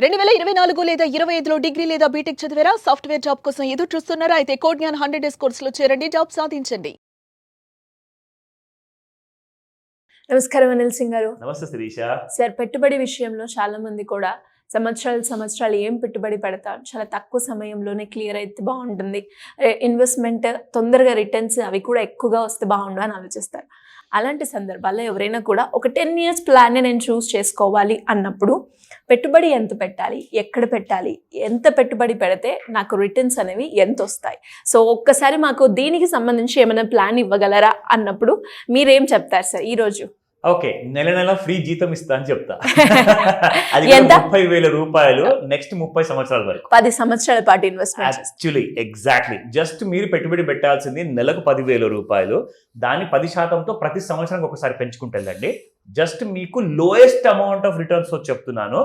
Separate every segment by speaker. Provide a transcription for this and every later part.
Speaker 1: 2024 లేదా 25లో డిగ్రీ లేదా బీటెక్ చదివారా? సాఫ్ట్‌వేర్ జాబ్ కోసం ఎదురు చూస్తున్నారా? అయితే కోడ్ జ్ఞాన్ 100 డేస్ కోర్సులో చేరండి. జాబ్ సాధించండి.
Speaker 2: నమస్కారం అనిల్ సింగ్ గారు.
Speaker 3: నమస్తే శిరీష.
Speaker 2: సార్, పెట్టుబడి విషయంలో చాలా మంది కూడా సంవత్సరాలు ఏం పెట్టుబడి పెడతారు, చాలా తక్కువ సమయంలోనే క్లియర్ అయితే బాగుంటుంది, ఇన్వెస్ట్మెంట్ తొందరగా రిటర్న్స్ అవి కూడా ఎక్కువగా వస్తే బాగుండు అని ఆలోచిస్తారు. అలాంటి సందర్భాల్లో ఎవరైనా కూడా ఒక 10 years ప్లాన్ని నేను చూస్ చేసుకోవాలి అన్నప్పుడు పెట్టుబడి ఎంత పెట్టాలి, ఎక్కడ పెట్టాలి, ఎంత పెట్టుబడి పెడితే నాకు రిటర్న్స్ అనేవి ఎంత వస్తాయి, సో ఒక్కసారి మాకు దీనికి సంబంధించి ఏమైనా ప్లాన్ ఇవ్వగలరా అన్నప్పుడు మీరేం చెప్తారు సార్ ఈరోజు?
Speaker 3: ఓకే, నెల ఫ్రీ జీతం ఇస్తా అని చెప్తా. అది
Speaker 2: ఎంత?
Speaker 3: 30,000 రూపాయలు నెక్స్ట్ 30 సంవత్సరాల వరకు,
Speaker 2: 10 సంవత్సరాల పాటు ఇన్వెస్ట్మెంట్.
Speaker 3: యాక్చువల్లీ ఎగ్జాక్ట్లీ జస్ట్ మీరు పెట్టుబడి పెట్టాల్సింది నెలకు 10,000 రూపాయలు. దాన్ని 10%తో ప్రతి సంవత్సరానికి ఒకసారి పెంచుకుంటుందండి. జస్ట్ మీకు లోయెస్ట్ అమౌంట్ ఆఫ్ రిటర్న్స్ చెప్తున్నాను.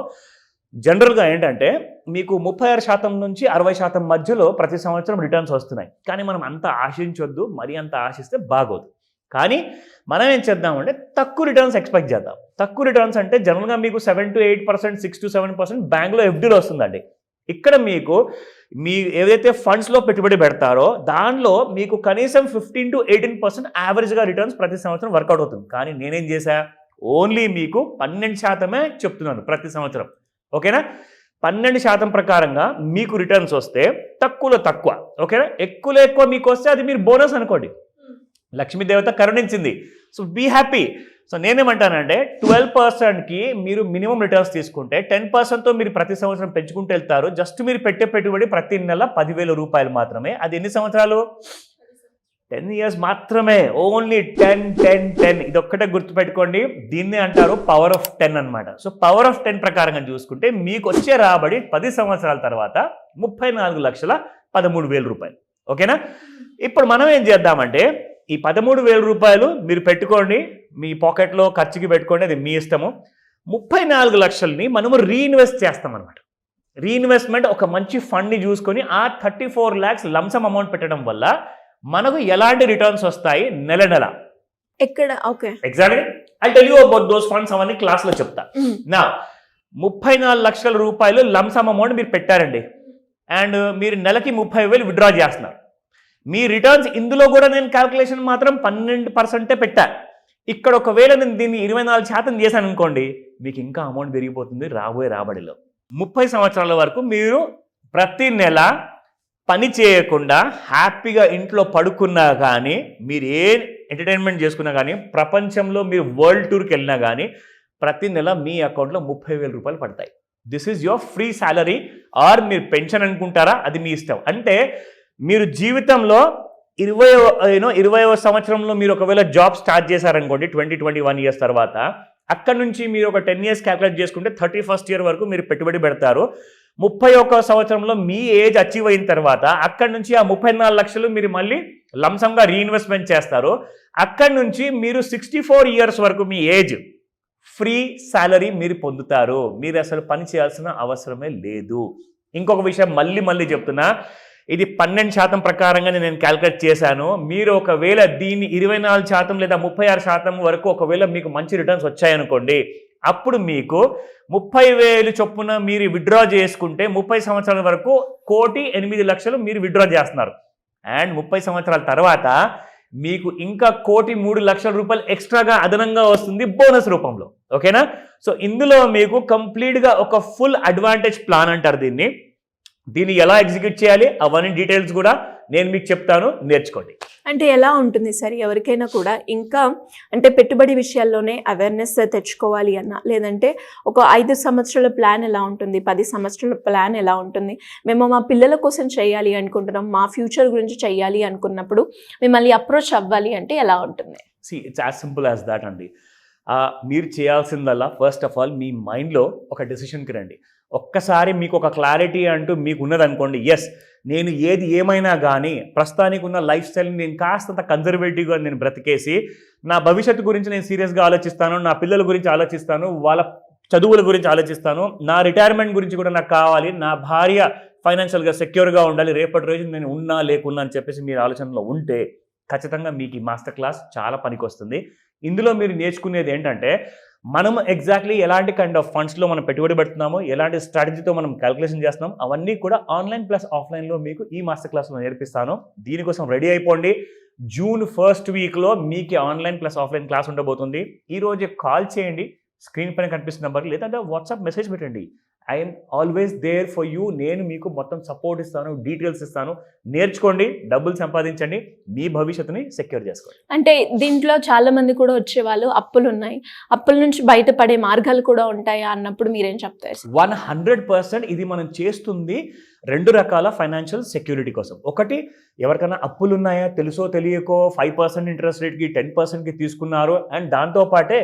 Speaker 3: జనరల్గా ఏంటంటే మీకు 36% నుంచి 60% మధ్యలో ప్రతి సంవత్సరం రిటర్న్స్ వస్తున్నాయి. కానీ మనం అంత ఆశించొద్దు, మరీ అంత ఆశిస్తే బాగోదు. కానీ మనం ఏం చేద్దామంటే తక్కువ రిటర్న్స్ ఎక్స్పెక్ట్ చేద్దాం. తక్కువ రిటర్న్స్ అంటే జనరల్గా మీకు 7 to 8%, 6 to 7% బ్యాంక్లో ఎఫ్డీలో వస్తుందండి. ఇక్కడ మీకు మీ ఏదైతే ఫండ్స్లో పెట్టుబడి పెడతారో దానిలో మీకు కనీసం 15 to 18% యావరేజ్గా రిటర్న్స్ ప్రతి సంవత్సరం వర్కౌట్ అవుతుంది. కానీ నేనేం చేశా, ఓన్లీ మీకు 12% చెప్తున్నాను ప్రతి సంవత్సరం. ఓకేనా? 12% ప్రకారంగా మీకు రిటర్న్స్ వస్తే తక్కువలో తక్కువ, ఓకేనా? ఎక్కువలో ఎక్కువ మీకు వస్తే అది మీరు బోనస్ అనుకోండి. లక్ష్మీదేవత కరుణించింది, సో బీ హ్యాపీ. సో నేనేమంటానంటే 12%కి మీరు మినిమం రిటర్న్స్ తీసుకుంటే 10%తో మీరు ప్రతి సంవత్సరం పెంచుకుంటూ వెళ్తారు. జస్ట్ మీరు పెట్టే పెట్టుబడి ప్రతి నెల 10,000 రూపాయలు మాత్రమే. అది ఎన్ని సంవత్సరాలు? 10 years మాత్రమే. ఓన్లీ 10. ఇది ఒక్కటే గుర్తుపెట్టుకోండి. దీన్నే అంటారు పవర్ ఆఫ్ 10 అనమాట. సో పవర్ ఆఫ్ 10 ప్రకారంగా చూసుకుంటే మీకు వచ్చే రాబడి 10 సంవత్సరాల తర్వాత 34,13,000 రూపాయలు. ఓకేనా? ఇప్పుడు మనం ఏం చేద్దామంటే ఈ 13,000 రూపాయలు మీరు పెట్టుకోండి, మీ పాకెట్లో ఖర్చుకి పెట్టుకోండి, అది మీ ఇష్టము. 34 లక్షల్ని మనము రీఇన్వెస్ట్ చేస్తాం అనమాట. రీఇన్వెస్ట్మెంట్ ఒక మంచి ఫండ్ని చూసుకొని ఆ 34 lakhs లంసమ్ అమౌంట్ పెట్టడం వల్ల మనకు ఎలాంటి రిటర్న్స్ వస్తాయి నెల.
Speaker 2: ఎక్కడ? Okay,
Speaker 3: exactly I tell you about those funds అవన్నీ క్లాస్లో చెప్తా. నా 34 లక్షల రూపాయలు లంసమ్ అమౌంట్ మీరు పెట్టారండి, అండ్ మీరు నెలకి 30,000 విత్డ్రా చేస్తున్నారు. మీ రిటర్న్స్ ఇందులో కూడా నేను క్యాల్కులేషన్ మాత్రం 12% పెట్టా. ఇక్కడ ఒకవేళ నేను దీన్ని 24% చేశాను అనుకోండి, మీకు ఇంకా అమౌంట్ పెరిగిపోతుంది రాబోయే రాబడిలో. 30 సంవత్సరాల వరకు మీరు ప్రతి నెల పని చేయకుండా హ్యాపీగా ఇంట్లో పడుకున్నా కానీ, మీరు ఏ ఎంటర్టైన్మెంట్ చేసుకున్నా కానీ, ప్రపంచంలో మీరు వరల్డ్ టూర్కి వెళ్ళినా కానీ ప్రతి నెల మీ అకౌంట్లో 30,000 రూపాయలు పడతాయి. This is your free salary. Or మీరు పెన్షన్ అనుకుంటారా, అది మీ ఇష్టం. అంటే మీరు జీవితంలో 20వ సంవత్సరంలో మీరు ఒకవేళ జాబ్ స్టార్ట్ చేశారనుకోండి 20-21 years తర్వాత, అక్కడ నుంచి మీరు ఒక 10 years క్యాల్కులేట్ చేసుకుంటే 31st year వరకు మీరు పెట్టుబడి పెడతారు. 31వ సంవత్సరంలో మీ ఏజ్ అచీవ్ అయిన తర్వాత అక్కడి నుంచి ఆ 34 లక్షలు మీరు మళ్ళీ లంసంగా రీఇన్వెస్ట్మెంట్ చేస్తారు. అక్కడి నుంచి మీరు 64 years వరకు మీ ఏజ్ ఫ్రీ సాలరీ మీరు పొందుతారు. మీరు అసలు పని చేయాల్సిన అవసరమే లేదు. ఇంకొక విషయం మళ్ళీ చెప్తున్నా, ఇది 12% ప్రకారంగా నేను క్యాల్కులేట్ చేశాను. మీరు ఒకవేళ దీన్ని 24% లేదా 36% వరకు ఒకవేళ మీకు మంచి రిటర్న్స్ వచ్చాయనుకోండి, అప్పుడు మీకు 30,000 చొప్పున మీరు విత్డ్రా చేసుకుంటే 30 సంవత్సరాల వరకు 1,08,00,000 మీరు విత్డ్రా చేస్తున్నారు. అండ్ 30 సంవత్సరాల తర్వాత మీకు ఇంకా 1,03,00,000 రూపాయలు ఎక్స్ట్రాగా అదనంగా వస్తుంది బోనస్ రూపంలో. ఓకేనా? సో ఇందులో మీకు కంప్లీట్గా ఒక ఫుల్ అడ్వాంటేజ్ ప్లాన్ అంటారు దీన్ని. దీన్ని ఎలా ఎగ్జిక్యూట్ చేయాలి అవన్నీ డీటెయిల్స్ కూడా నేను మీకు చెప్తాను, నేర్చుకోండి.
Speaker 2: అంటే ఎలా ఉంటుంది సార్, ఎవరికైనా కూడా ఇంకా అంటే పెట్టుబడి విషయాల్లోనే అవేర్నెస్ తెచ్చుకోవాలి అన్న, లేదంటే ఒక 5 సంవత్సరాల ప్లాన్ ఎలా ఉంటుంది, 10 సంవత్సరాల ప్లాన్ ఎలా ఉంటుంది, మేము మా పిల్లల కోసం చేయాలి అనుకుంటున్నాం, మా ఫ్యూచర్ గురించి చేయాలి అనుకున్నప్పుడు మిమ్మల్ని అప్రోచ్ అవ్వాలి అంటే ఎలా ఉంటుంది?
Speaker 3: It's as simple as that అండి. మీరు చేయాల్సిందల్లా ఫస్ట్ ఆఫ్ ఆల్ మీ మైండ్లో ఒక డెసిషన్కి రండి. ఒక్కసారి మీకు ఒక క్లారిటీ అంటూ మీకు ఉన్నదనుకోండి, ఎస్ నేను ఏది ఏమైనా కానీ ప్రస్తుతానికి ఉన్న లైఫ్ స్టైల్ని నేను కాస్తంత కన్జర్వేటివ్గా నేను బ్రతికేసి నా భవిష్యత్తు గురించి నేను సీరియస్గా ఆలోచిస్తాను, నా పిల్లల గురించి ఆలోచిస్తాను, వాళ్ళ చదువుల గురించి ఆలోచిస్తాను, నా రిటైర్మెంట్ గురించి కూడా నాకు కావాలి, నా భార్య ఫైనాన్షియల్గా సెక్యూర్గా ఉండాలి, రేపటి రోజు నేను ఉన్నా లేకున్నా అని చెప్పేసి మీరు ఆలోచనలో ఉంటే ఖచ్చితంగా మీకు ఈ మాస్టర్ క్లాస్ చాలా పనికి వస్తుంది. ఇందులో మీరు నేర్చుకునేది ఏంటంటే మనం ఎగ్జాక్ట్లీ ఎలాంటి కైండ్ ఆఫ్ ఫండ్స్లో మనం పెట్టుబడి పెడుతున్నామో, ఎలాంటి స్ట్రాటజీతో మనం క్యాలిక్యులేషన్ చేస్తున్నాం, అవన్నీ కూడా ఆన్లైన్ ప్లస్ ఆఫ్లైన్లో మీకు ఈ మాస్టర్ క్లాస్లో నేర్పిస్తాను. దీనికోసం రెడీ అయిపోండి. జూన్ 1st వీక్లో మీకు ఆన్లైన్ ప్లస్ ఆఫ్లైన్ క్లాస్ ఉండబోతుంది. ఈ రోజే కాల్ చేయండి, స్క్రీన్ పైన కనిపిస్తున్న నెంబర్, లేదంటే వాట్సాప్ మెసేజ్ పెట్టండి. I'm always there for you. నేను మీకు మొత్తం సపోర్ట్ ఇస్తాను, డీటెయిల్స్ ఇస్తాను. నేర్చుకోండి, డబ్బులు సంపాదించండి, మీ భవిష్యత్తుని సెక్యూర్ చేసుకోండి.
Speaker 2: అంటే దీంట్లో చాలా మంది కూడా వచ్చేవాళ్ళు అప్పులు ఉన్నాయి, అప్పుల నుంచి బయటపడే మార్గాలు కూడా ఉంటాయా అన్నప్పుడు మీరేం చెప్తారు?
Speaker 3: 100% ఇది మనం చేస్తుంది 2 రకాల ఫైనాన్షియల్ సెక్యూరిటీ కోసం. ఒకటి, ఎవరికైనా అప్పులు ఉన్నాయా తెలుసో తెలియకో 5% ఇంట్రెస్ట్ రేట్కి 10%కి తీసుకున్నారు, అండ్ దాంతోపాటే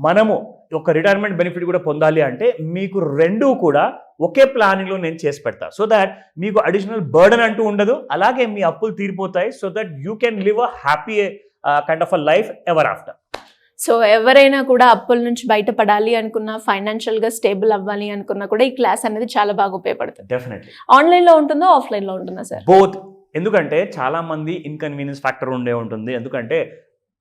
Speaker 3: మనము ఒక రిటైర్మెంట్ బెనిఫిట్ కూడా పొందాలి అంటే మీకు 2 కూడా ఒకే ప్లానింగ్లో నేను చేసి పెడతా. సో దాట్ మీకు అడిషనల్ బర్డన్ అంటూ ఉండదు, అలాగే మీ అప్పులు తీరిపోతాయి. So that you can live a happy kind of a life ever after.
Speaker 2: So ఎవరైనా కూడా అప్పుల నుంచి బయటపడాలి అనుకున్నా, ఫైనాన్షియల్గా స్టేబుల్ అవ్వాలి అనుకున్నా కూడా ఈ క్లాస్ అనేది చాలా బాగా ఉపయోగపడుతుంది.
Speaker 3: డెఫినెట్లీ.
Speaker 2: ఆన్లైన్లో ఉంటుందా, ఆఫ్లైన్లో ఉంటుందా సార్?
Speaker 3: బోత్. ఎందుకంటే చాలా మంది ఇన్కన్వీనియన్స్ ఫ్యాక్టర్ ఉంటుంది. ఎందుకంటే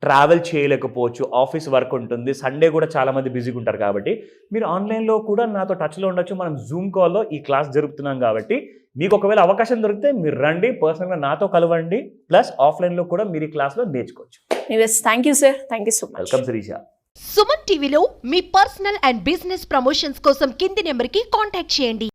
Speaker 3: ట్రావెల్ చేయలేకపోవచ్చు, ఆఫీస్ వర్క్ ఉంటుంది, సండే కూడా చాలా మంది బిజీగా ఉంటారు. కాబట్టి మీరు ఆన్లైన్లో కూడా నాతో టచ్లో ఉండొచ్చు. మనం జూమ్ కాల్లో ఈ క్లాస్ జరుపుతున్నాం కాబట్టి మీకు ఒకవేళ అవకాశం దొరికితే మీరు రండి, పర్సనల్గా నాతో కలవండి. ప్లస్ ఆఫ్లైన్లో కూడా మీరు ఈ క్లాస్లో నేర్చుకోవచ్చు.
Speaker 2: Thank you sir, thank you so much.
Speaker 3: Welcome Shirisha.
Speaker 4: Suman టీవీలో మీ పర్సనల్ అండ్ బిజినెస్ ప్రమోషన్స్ కోసం కింది నెంబర్కి కాంటాక్ట్ చేయండి.